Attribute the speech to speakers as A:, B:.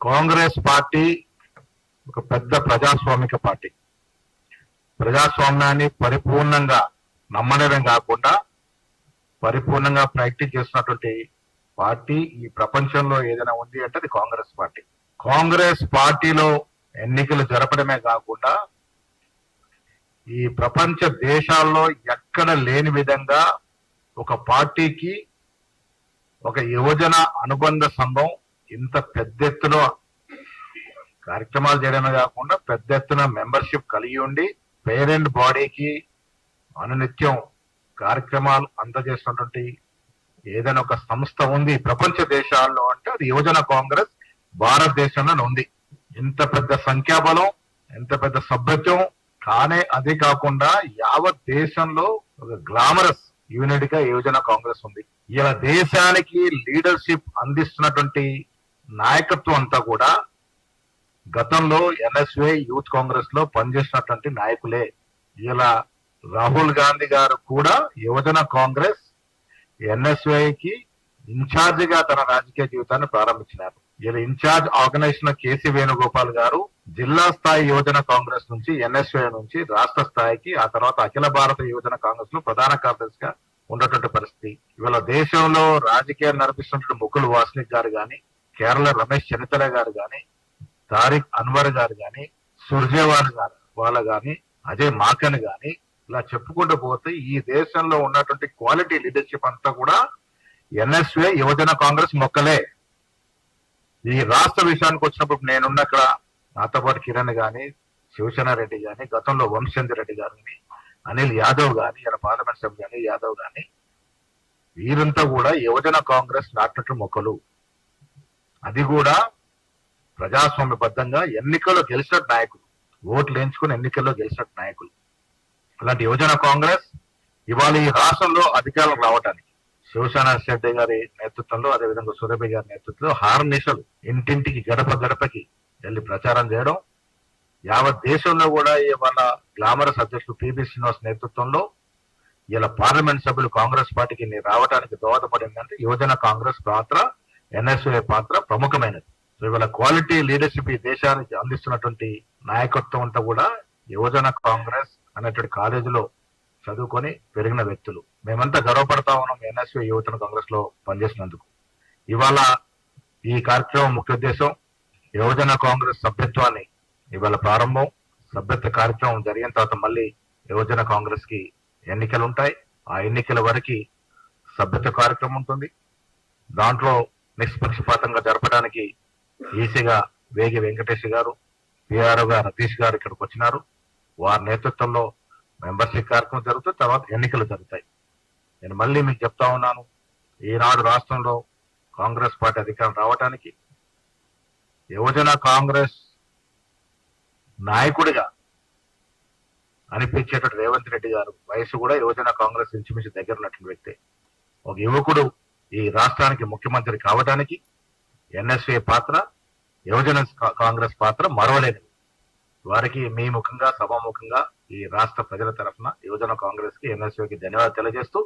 A: Congress party ఒక పెద్ద ప్రజాస్వామిక పార్టీ. ప్రజాస్వామ్యాన్ని పరిపూర్ణంగా నమ్మడమే కాకుండా పరిపూర్ణంగా ప్రాక్టీస్ చేస్తున్నటువంటి పార్టీ ఈ ప్రపంచంలో ఏదైనా ఉంది అంటే అది కాంగ్రెస్ పార్టీ. కాంగ్రెస్ పార్టీలో ఎన్నికలు జరపడమే కాకుండా ఈ ప్రపంచ దేశాల్లో ఎక్కడ లేని విధంగా ఒక పార్టీకి ఒక యువజన అనుబంధ సంఘం ఇంత పెద్ద ఎత్తున కార్యక్రమాలు చేయడమే కాకుండా పెద్ద ఎత్తున మెంబర్షిప్ కలిగి ఉండి పేరెంట్ బాడీకి అనునిత్యం కార్యక్రమాలు అందజేస్తున్నటువంటి ఏదైనా ఒక సంస్థ ఉంది ప్రపంచ దేశాల్లో అంటే అది యువజన కాంగ్రెస్ భారతదేశంలో ఉంది. ఇంత పెద్ద సంఖ్యాబలం, ఎంత పెద్ద సభ్యత్వం, కానీ అదే కాకుండా యావత్ దేశంలో ఒక గ్లామరస్ యూనిట్ గా యువజన కాంగ్రెస్ ఉంది. ఇలా దేశానికి లీడర్షిప్ అందిస్తున్నటువంటి నాయకత్వం అంతా కూడా గతంలో ఎన్ఎస్వై యూత్ కాంగ్రెస్ లో పనిచేసినటువంటి నాయకులే. ఇలా రాహుల్ గాంధీ గారు కూడా యువజన కాంగ్రెస్ ఎన్ఎస్వైకి ఇన్ఛార్జ్ గా తన రాజకీయ జీవితాన్ని ప్రారంభించినారు. ఇలా ఇన్ఛార్జ్ ఆర్గనైజేషన్ కేసీ వేణుగోపాల్ గారు జిల్లా స్థాయి యువజన కాంగ్రెస్ నుంచి ఎన్ఎస్వై నుంచి రాష్ట్ర స్థాయికి, ఆ తర్వాత అఖిల భారత యువజన కాంగ్రెస్ లో ప్రధాన కార్యదర్శిగా ఉన్నటువంటి పరిస్థితి. ఇవాళ దేశంలో రాజకీయాలు నడిపిస్తున్నటువంటి ముకుల్ వాస్నిక్ గారు గాని, కేరళ రమేష్ చెన్నితల గారు గాని, తారిక్ అన్వర్ గారు గాని, సుర్జేవాల్ గారు వాళ్ళ గాని, అజయ్ మాకన్ గాని, ఇలా చెప్పుకుంటూ పోతే ఈ దేశంలో ఉన్నటువంటి క్వాలిటీ లీడర్షిప్ అంతా కూడా ఎన్ఎస్వై యువజన కాంగ్రెస్ మొక్కలే. ఈ రాష్ట్ర విషయానికి వచ్చినప్పుడు నేనున్న అక్కడ నాతో పాటు కిరణ్ గాని, శివసేన రెడ్డి గాని, గతంలో వంశచంద్ర రెడ్డి గారు గాని, అనిల్ యాదవ్ గాని, ఇలా పార్లమెంట్ సభ్యులు గాని యాదవ్ గాని, వీరంతా కూడా యువజన కాంగ్రెస్ నాటినట్టు మొక్కలు. అది కూడా ప్రజాస్వామ్యబద్ధంగా ఎన్నికల్లో గెలిచిన నాయకులు, ఓట్లు వేయించుకుని ఎన్నికల్లో గెలిచిన నాయకులు. అలాంటి యువజన కాంగ్రెస్ ఇవాళ ఈ రాష్ట్రంలో అధికారం రావడానికి శివసేన రెడ్డి గారి నేతృత్వంలో, అదేవిధంగా సురభి గారి నేతృత్వంలో హార్నిషలు ఇంటింటికి గడప గడపకి వెళ్ళి ప్రచారం చేయడం, యావత్ దేశంలో కూడా ఇవాళ గ్లామరస్ అధ్యక్షుడు పిబి శ్రీనివాస్ నేతృత్వంలో ఇలా పార్లమెంట్ సభ్యులు కాంగ్రెస్ పార్టీకి రావడానికి దోహదపడిందంటే యువజన కాంగ్రెస్ పాత్ర, ఎన్ఎస్వై పాత్ర ప్రముఖమైనది. సో ఇవాళ క్వాలిటీ లీడర్షిప్ ఈ దేశానికి అందిస్తున్నటువంటి నాయకత్వం అంతా కూడా యువజన కాంగ్రెస్ అనేటువంటి కాలేజీలో చదువుకొని పెరిగిన వ్యక్తులు. మేమంతా గర్వపడతా ఉన్నాం ఎన్ఎస్వై యువజన కాంగ్రెస్ లో పనిచేసినందుకు. ఇవాళ ఈ కార్యక్రమం ముఖ్య ఉద్దేశం యువజన కాంగ్రెస్ సభ్యత్వాన్ని ఇవాళ ప్రారంభం. సభ్యత్వ కార్యక్రమం జరిగిన తర్వాత మళ్ళీ యువజన కాంగ్రెస్ కి ఎన్నికలు ఉంటాయి. ఆ ఎన్నికల వరకు సభ్యత్వ కార్యక్రమం ఉంటుంది. దాంట్లో నిష్పక్షపాతంగా జరపడానికి ఈసీగా వేగి వెంకటేష్ గారు, పిఆర్ఓ గారు రతీష్ గారు ఇక్కడికి వచ్చినారు. వారి నేతృత్వంలో మెంబర్షిప్ కార్యక్రమం జరుగుతుంది. తర్వాత ఎన్నికలు జరుగుతాయి. నేను మళ్ళీ మీకు చెప్తా ఉన్నాను, ఈనాడు రాష్ట్రంలో కాంగ్రెస్ పార్టీ అధికారం రావడానికి యువజన కాంగ్రెస్ నాయకుడిగా అనిపించేటట్టు రేవంత్ రెడ్డి గారు వయసు కూడా యువజన కాంగ్రెస్ ఇంచుమించు దగ్గర ఉన్నటువంటి వ్యక్తి. ఒక యువకుడు ఈ రాష్ట్రానికి ముఖ్యమంత్రి కావడానికి ఎన్ఎస్వై పాత్ర, యువజన కాంగ్రెస్ పాత్ర మరవలేనిది. వారికి మీ ముఖంగా, సభాముఖంగా ఈ రాష్ట్ర ప్రజల తరఫున యువజన కాంగ్రెస్ కి, ఎన్ఎస్వైకి ధన్యవాదాలు తెలియజేస్తూ